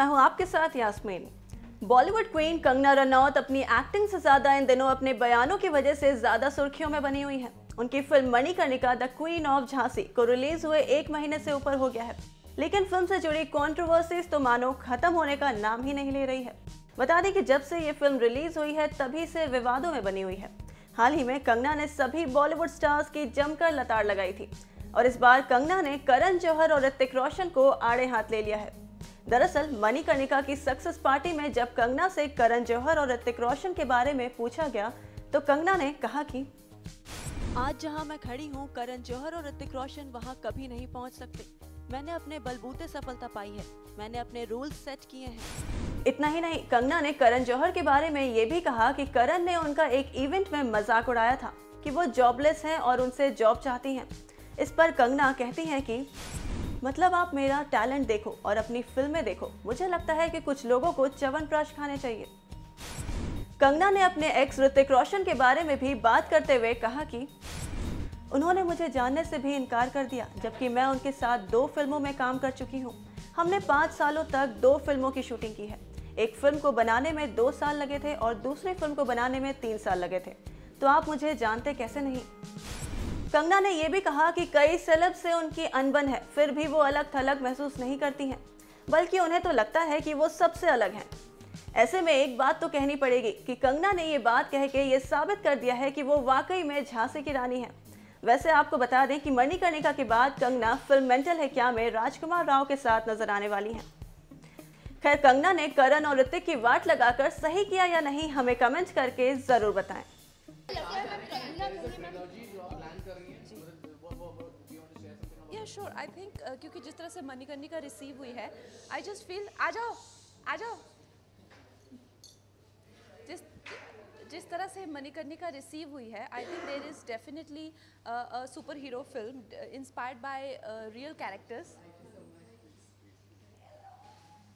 मैं हूं आपके साथ यास्मीन। बॉलीवुड क्वीन कंगना रनौत अपनी एक्टिंग से ज्यादा इन दिनों अपने बयानों की वजह से ज्यादा सुर्खियों में बनी हुई हैं। उनकी film Manikarnika the queen of Jhansi को रिलीज हुए 1 महीने से ऊपर हो गया है, लेकिन फिल्म से जुड़ी कंट्रोवर्सीज तो मानो खत्म होने का नाम ही नहीं ले रही है। बता दें कि जब से ये फिल्म रिलीज हुई है तभी से विवादों में बनी हुई है। हाल ही में कंगना ने सभी बॉलीवुड स्टार्स की जमकर लताड़ लगाई थी और इस बार कंगना ने करण जौहर और ऋतिक रोशन को आड़े हाथ ले लिया है। दरअसल मणिकर्णिका की सक्सेस पार्टी में जब कंगना से करण जौहर और ऋतिक रोशन के बारे में पूछा गया तो कंगना ने कहा कि आज जहां मैं खड़ी हूं, करण जौहर और ऋतिक रोशन वहां कभी नहीं पहुंच सकते। मैंने अपने बलबूते सफलता पाई है, मैंने अपने रूल्स सेट किए हैं। इतना ही नहीं, कंगना ने करण जौहर के बारे में ये भी कहा कि करण ने उनका एक इवेंट में मजाक उड़ाया था कि वो जॉबलेस हैं और उनसे जॉब चाहती हैं। इस पर कंगना कहती हैं कि मतलब आप मेरा टैलेंट देखो और अपनी फिल्में देखो, मुझे लगता है कि कुछ लोगों को च्यवनप्राश खाने चाहिए। कंगना ने अपने एक्स ऋतिक रोशन के बारे में भी बात करते हुए कहा कि उन्होंने मुझे जानने से भी इनकार कर दिया, जबकि मैं उनके साथ 2 फिल्मों में काम कर चुकी हूँ। हमने 5 सालों तक 2 फिल्मों की शूटिंग की है। एक फिल्म को बनाने में 2 साल लगे थे और दूसरी फिल्म को बनाने में 3 साल लगे थे, तो आप मुझे जानते कैसे नहीं। कंगना ने यह भी कहा कि कई सेलेब से उनकी अनबन है, फिर भी वो अलग थलग महसूस नहीं करती हैं, बल्कि उन्हें तो लगता है कि वो सबसे अलग हैं। ऐसे में एक बात तो कहनी पड़ेगी कि कंगना ने ये बात कह के ये साबित कर दिया है कि वो वाकई में झांसी की रानी है। वैसे आपको बता दें कि मणिकर्णिका के बाद कंगना फिल्म मेंटल है क्या में राजकुमार राव के साथ नजर आने वाली हैं। खैर, कंगना ने करण और ऋतिक की वाट लगाकर सही किया या नहीं, हमें कमेंट करके जरूर बताएं। श्योर, आई थिंक क्योंकि जिस तरह से मणिकर्णिका रिसीव हुई है, आई जस्ट फील आ जाओ जिस तरह से मणिकर्णिका रिसीव हुई है, I think there is definitely a super hero film inspired by real characters.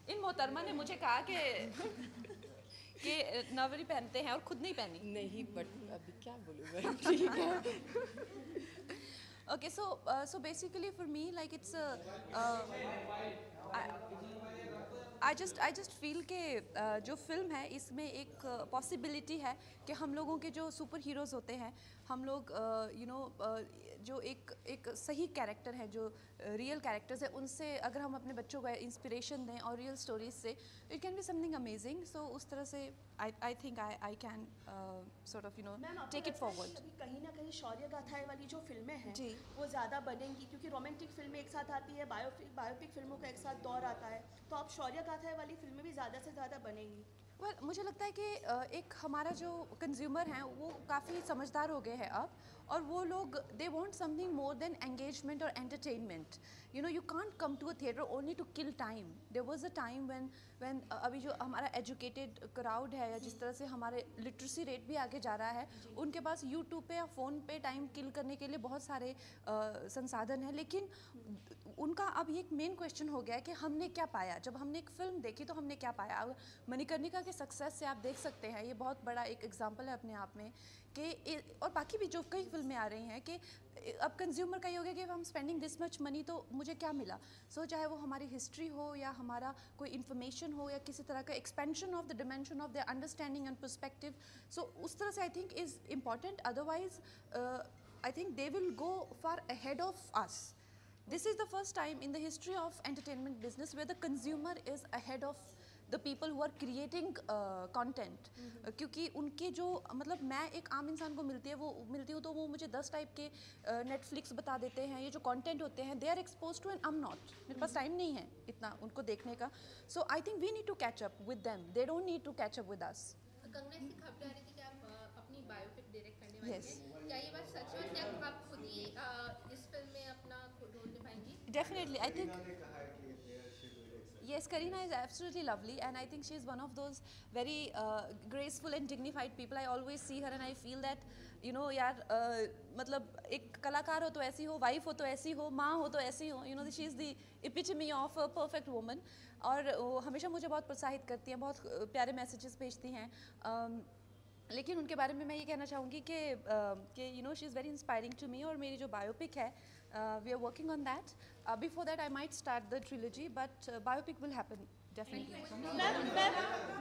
इन मोहतरमा ने मुझे कहा कि नवरी पहनते हैं और खुद नहीं पहनी। नहीं, बट अभी क्या बोलूँ मैं। ठीक है। Okay, so basically for me, like it's I just feel कि जो फिल्म है इसमें एक पॉसिबिलिटी है कि हम लोगों के जो सुपर हीरोज़ होते हैं, हम लोग जो एक सही कैरेक्टर है, जो रियल कैरेक्टर्स है, उनसे अगर हम अपने बच्चों को इंस्पिरेशन दें और रियल स्टोरीज से, it can be something amazing. So उस तरह से I think I can sort of take it forward. कहीं ना कहीं शौर्य गाथाएं वाली जो फिल्में हैं वो ज़्यादा बनेंगी, क्योंकि रोमांटिक फिल्में एक साथ आती है, बायोपिक फिल्मों का एक साथ दौर आता है, तो अब शौर्य गाथाएं वाली फिल्में भी ज़्यादा से ज़्यादा बनेंगी। मुझे लगता है कि एक हमारा जो कंज्यूमर हैं वो काफ़ी समझदार हो गए हैं अब, और वो लोग they want something more than engagement और entertainment. You can't come to a theatre only to kill time. There was a time when अभी जो हमारा एजुकेटेड क्राउड है, या जिस तरह से हमारे लिटरेसी रेट भी आगे जा रहा है, उनके पास यूट्यूब पे या फ़ोन पे टाइम किल करने के लिए बहुत सारे संसाधन हैं, लेकिन उनका अब ये एक मेन क्वेश्चन हो गया है कि हमने क्या पाया। जब हमने एक फ़िल्म देखी तो हमने क्या पाया। मणिकर्णिका के सक्सेस से आप देख सकते हैं, ये बहुत बड़ा एक एग्जांपल है अपने आप में कि, और बाकी भी जो कई फिल्में आ रही हैं, कि अब कंज्यूमर का ये हो गया कि हम स्पेंडिंग दिस मच मनी तो मुझे क्या मिला। सो चाहे वो हमारी हिस्ट्री हो या हमारा कोई इन्फॉर्मेशन हो या किसी तरह का expansion of the dimension of their understanding and perspective, so उस तरह से I think is important. Otherwise I think they will go far ahead of us. This is the first time in the history of entertainment business where the consumer is ahead of the people who are creating content. क्योंकि उनके जो मतलब मैं एक आम इंसान को मिलती हूँ तो वो मुझे 10 टाइप के नेटफ्लिक्स बता देते हैं। ये जो कंटेंट होते हैं they are expose to and I am not, मेरे पास टाइम नहीं है इतना उनको देखने का। So I think we need to catch up with them, they don't need to catch up with us. Kangana से खबर आ रही थी कि आप अपनी बायोपिक डायरेक्ट करने वाली हैं, क्या ये बात सच है? क्या आप खुद ही इस फिल्म में अपना role निभाएंगी? Definitely, I think yes, Kareena is absolutely lovely, and I think she is one of those very graceful and dignified people. I always see her and I feel that यार मतलब एक कलाकार हो तो ऐसी हो, वाइफ हो तो ऐसी हो, माँ हो तो ऐसी हो, she is the epitome of a perfect woman. और वो हमेशा मुझे बहुत प्रोत्साहित करती हैं, बहुत प्यारे मैसेजेस भेजती हैं। लेकिन उनके बारे में मैं ये कहना चाहूँगी कि she is very inspiring to me. और मेरी जो बायोपिक है, we are working on that. Before that I might start the trilogy, but biopic will happen definitely.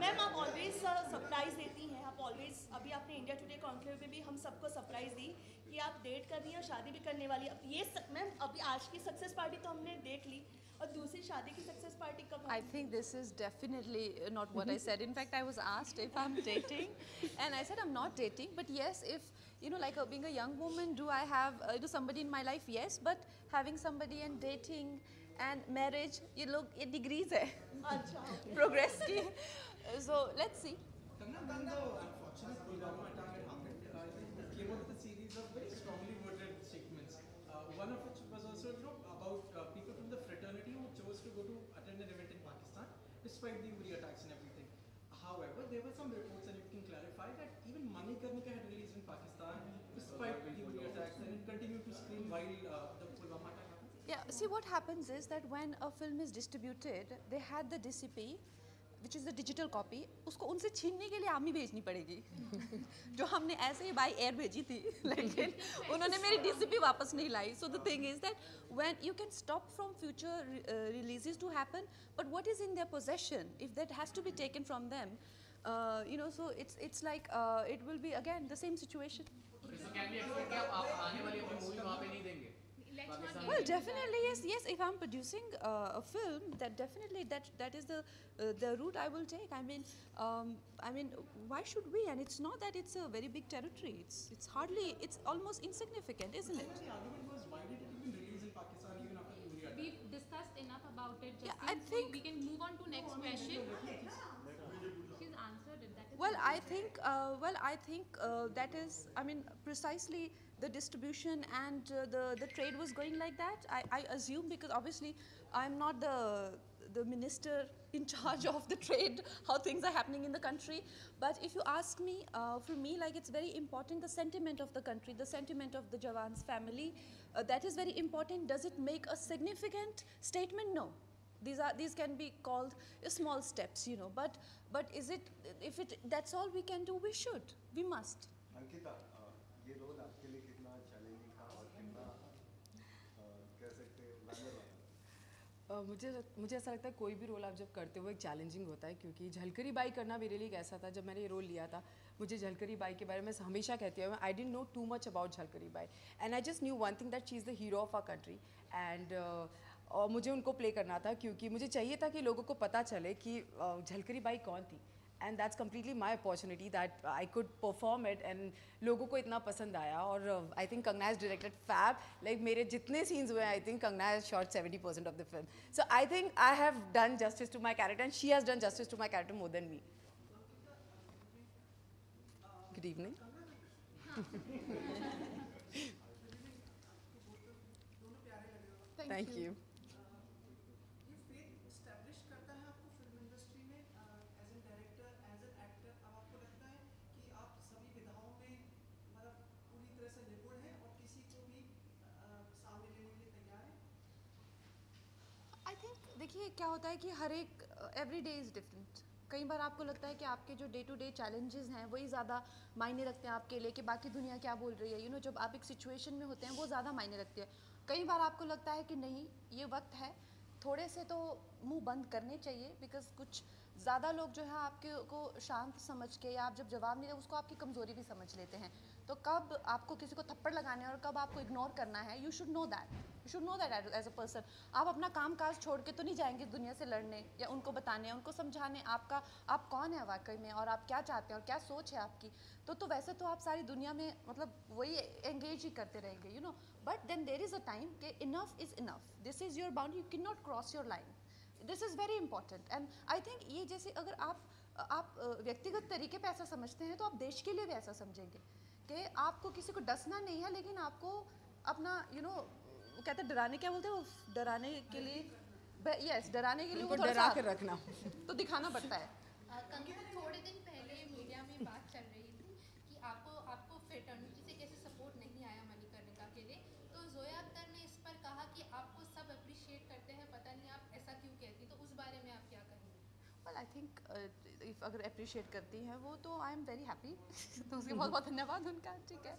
Ma'am आप ऑलवेज सरप्राइज देती हैं, आप ऑलवेज, अभी आपने इंडिया टुडे कॉन्क्लेव में भी हम सबको सरप्राइज दी कि आप डेट कर रही हैं और शादी भी करने वाली। अब ये मैम अभी आज की सक्सेस पार्टी तो हमने देख ली, और दूसरी शादी की सक्सेस पार्टी कब? I think this is definitely not what I said. In fact, I was asked if I'm dating, and I said I'm not dating. But yes, if you know, like being a young woman, do I have somebody in my life? Yes, but having somebody and dating and marriage, you look, it degrees hai. Progress ki. So let's see. Then the unfortunate Pulwama attack had happened. It came out with a series of very strongly worded statements. One of which was also about people from the fraternity who chose to go to attend an event in Pakistan despite the URI attacks and everything. However, there were some reports, and you can clarify, that even Manikarnika had released in Pakistan despite the URI attacks, and it continued to screen while the Pulwama attack happened. Yeah, see what happens is that when a film is distributed, they had the DCP, which is the digital copy, उसको उनसे छीनने के लिए army भेजनी पड़ेगी जो हमने ऐसे ही बाई एयर भेजी थी, लेकिन उन्होंने मेरी DCP वापस नहीं लाई. So the thing is that when you can stop from future releases to happen, but what is in their possession, if that has to be taken from them, you know, so it's like it will be again the same situation. So can we expect कि आप आने वाली अपनी movie वहाँ पे नहीं देंगे? Well, definitely yes. If I'm producing a film, that definitely that is the route I will take. I mean, why should we? And it's not that it's a very big territory. It's almost insignificant, isn't it? The argument was, why did it even release in Pakistan even after the URI attack? We've discussed enough about it. Yeah, Justin, I think- we can move on to next question. She's answered it. That is Well, I think that is, I mean, precisely the distribution and the trade was going like that. I assume, because obviously I'm not the minister in charge of the trade, how things are happening in the country. But if you ask me, for me, like, it's very important, the sentiment of the country, the sentiment of the Jawan's family, that is very important. Does it make a significant statement? No. These can be called small steps, you know. But is it, if it, that's all we can do, we should, we must. Ankita, ये role आपके लिए कितना challenging था और कितना कह सकते हैं वैल्यूएबल था? मुझे ऐसा लगता है कोई भी रोल आप जब करते हो एक चैलेंजिंग होता है, क्योंकि झलकरी बाई करना मेरे लिए कैसा था, जब मैंने ये रोल लिया था, मुझे झलकरी बाई के बारे में हमेशा कहती हूँ, I didn't know too much about Jhalkari Bai, and I just knew one thing, that she is the hero of our country. And और मुझे उनको प्ले करना था, क्योंकि मुझे चाहिए था कि लोगों को पता चले कि झलकरी बाई कौन थी. And that's completely my opportunity that I could perform it, and लोगों को इतना पसंद आया. और I think Kangana has directed fab, like मेरे जितने सीन्स हुए, I think Kangana has shot 70% of the film. So I think I have done justice to my character, and she has done justice to my character more than me. Good evening. Thank you. ये faith establish करता है आपको film industry में as an director, as an actor. अब आपको लगता है कि आप सभी विधाओं में मतलब पूरी तरह से निपुण हैं और किसी को भी सामने लेने के लिए तैयार हैं? आई थिंक देखिए क्या होता है कि हर एक एवरी डे इज़ डिफरेंट. कई बार आपको लगता है कि आपके जो डे टू डे चैलेंजेस हैं वही ज़्यादा मायने रखते हैं आपके लिए, कि बाकी दुनिया क्या बोल रही है. यू नो, जब आप एक सिचुएशन में होते हैं वो ज़्यादा मायने रखती है. कई बार आपको लगता है कि नहीं, ये वक्त है थोड़े से तो मुंह बंद करने चाहिए, बिकॉज कुछ ज़्यादा लोग जो है आपके को शांत समझ के, या आप जब जवाब नहीं दे उसको आपकी कमज़ोरी भी समझ लेते हैं. तो कब आपको किसी को थप्पड़ लगाना है और कब आपको इग्नोर करना है, you should know that as a person. आप अपना काम काज छोड़ के तो नहीं जाएंगे दुनिया से लड़ने या उनको बताने, उनको समझाने आप कौन है वाकई में, और आप क्या चाहते हैं और क्या सोच है आपकी. तो वैसे तो आप सारी दुनिया में मतलब वही एंगेज ही करते रहेंगे, you know. But then there is a time कि enough is enough, this is your boundary, you can not cross your line. This is very important. And I think ये जैसे अगर आप व्यक्तिगत तरीके पे ऐसा समझते हैं तो आप देश के लिए भी ऐसा समझेंगे कि आपको किसी को डसना नहीं है, लेकिन आपको अपना यू नो कहते हैं डराने, क्या बोलते हैं वो, डराने के लिए, यस, डराने के लिए वो उनको थोड़ा डरा सा कर रखना. तो दिखाना पड़ता है. कंगना, थोड़े दिन पहले मीडिया में बात चल रही थी कि आपको फ्रेटर्निटी से कैसे सपोर्ट नहीं आया मणिकर्णिका के लिए. तो जोया अख्तर ने इस पर कहा कि आपको सब अप्रिशिएट करते हैं, पता नहीं आप ऐसा क्यों कहती. तो उस बारे में आप क्या कहेंगे? वेल आई थिंक इफ अगर अप्रिशिएट करती हैं वो, तो आई एम वेरी हैप्पी. तो उसके बहुत बहुत धन्यवाद उनका. ठीक है.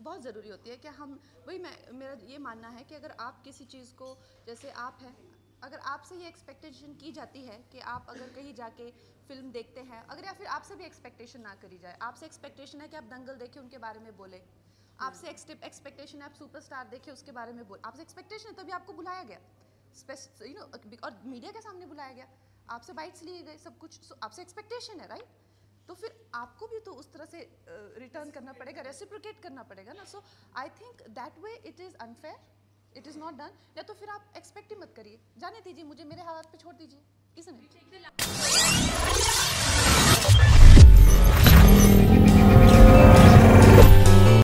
बहुत ज़रूरी होती है कि हम वही मेरा ये मानना है कि अगर आप किसी चीज़ को, जैसे आप हैं, अगर आपसे ये एक्सपेक्टेशन की जाती है कि आप अगर कहीं जाके फिल्म देखते हैं, अगर या फिर आपसे भी एक्सपेक्टेशन ना करी जाए, आपसे एक्सपेक्टेशन है कि आप दंगल देखें उनके बारे में बोले, आपसे एक्सपेक्टेशन है आप सुपरस्टार देखें उसके बारे में बोले, आपसे एक्सपेक्टेशन है तभी आपको बुलाया गया, और मीडिया के सामने बुलाया गया, आपसे बाइट्स लिए गए, सब कुछ, आपसे एक्सपेक्टेशन है, राइट? तो फिर आपको भी तो उस तरह से रिटर्न करना पड़ेगा, रेसिप्रोकेट करना पड़ेगा ना। So I think that way it is unfair, it is not done. या तो फिर आप एक्सपेक्ट ही मत करिए, जाने दीजिए, मुझे मेरे हालात पे छोड़ दीजिए, किसी ने